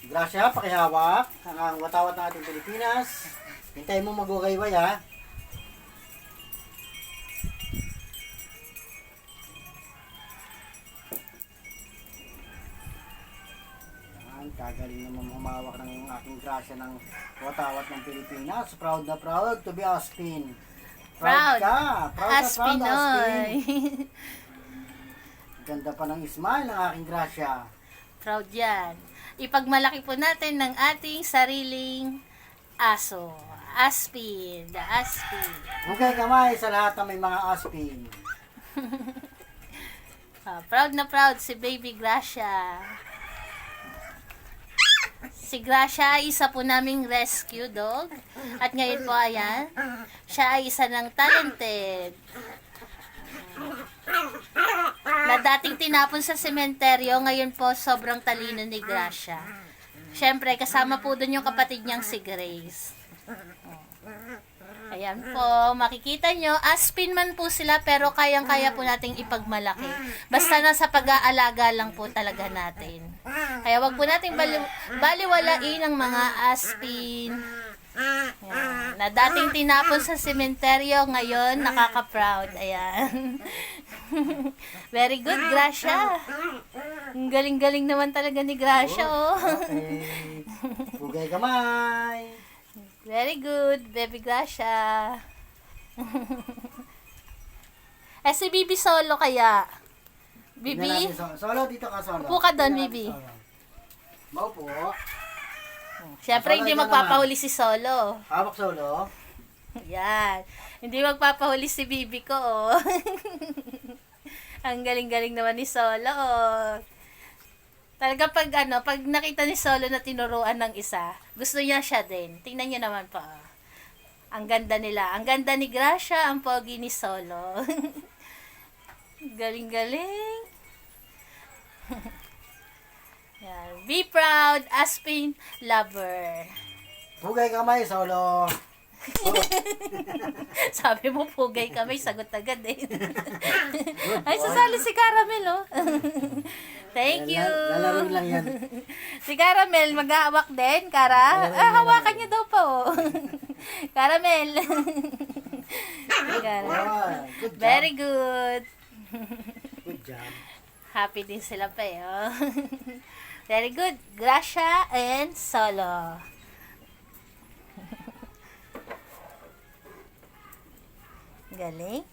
Gracia, pakihawak ang watawat ng ating Pilipinas. Hintayin mo magugayway ha. Yan, kagaling naman humawak ng aking Gracia ng watawat ng Pilipinas. Proud na proud to be Aspin. Proud. Ka. Proud na proud, Aspinoy. Ganda pa ng smile ng aking Gracia. Proud yan. Ipagmalaki po natin ng ating sariling aso. Aspin. The Aspin. Hugay kamay sa lahat ng may mga Aspin. Proud na proud si Baby Gracia. Si Gracia ay isa po naming rescue dog. At ngayon po, ayan, siya ay isa ng talented na dating tinapon sa sementeryo, ngayon po sobrang talino ni Gracia. Siyempre, kasama po dun yung kapatid niyang si Grace. Ayan po, makikita nyo, Aspin man po sila pero kayang-kaya po nating ipagmalaki. Basta nasa pag-aalaga lang po talaga natin. Kaya wag po nating baliwalain ang mga Aspin. Ayan, na dating tinapon sa sementeryo, ngayon nakaka-proud. Ayan. Very good, Gracia. Ang galing-galing naman talaga ni Gracia, oh. Okay. Hugay kamay. Very good, Baby Gracia. Si Bibi solo kaya? Bibi? Solo, dito ka solo. Upo ka doon, Bibi. Maupo. Siyempre, Solo hindi ka magpapahuli si Solo. Hawak solo. Yan. Hindi magpapahuli si Bibi ko, oh. Ang galing-galing naman ni Solo, oh. Talaga pag nakita ni Solo na tinuruan ng isa, gusto niya siya din. Tingnan niyo naman po. Ang ganda nila. Ang ganda ni Gracia, ang pogi ni Solo. Galing-galing. Yan. Be proud, Aspin lover. Hugay kamay, solo. Sabi mo, pugay kami, sagot agad eh. Ay, sasali si Caramel, oh. Thank you. Lalaro lang yan. Si Caramel, mag-aawak din, Cara. Hawakan niya daw po. Caramel. Good job. Very good. Good job. Happy din sila pa eh, oh. Very good. Gracia and Solo. Galing.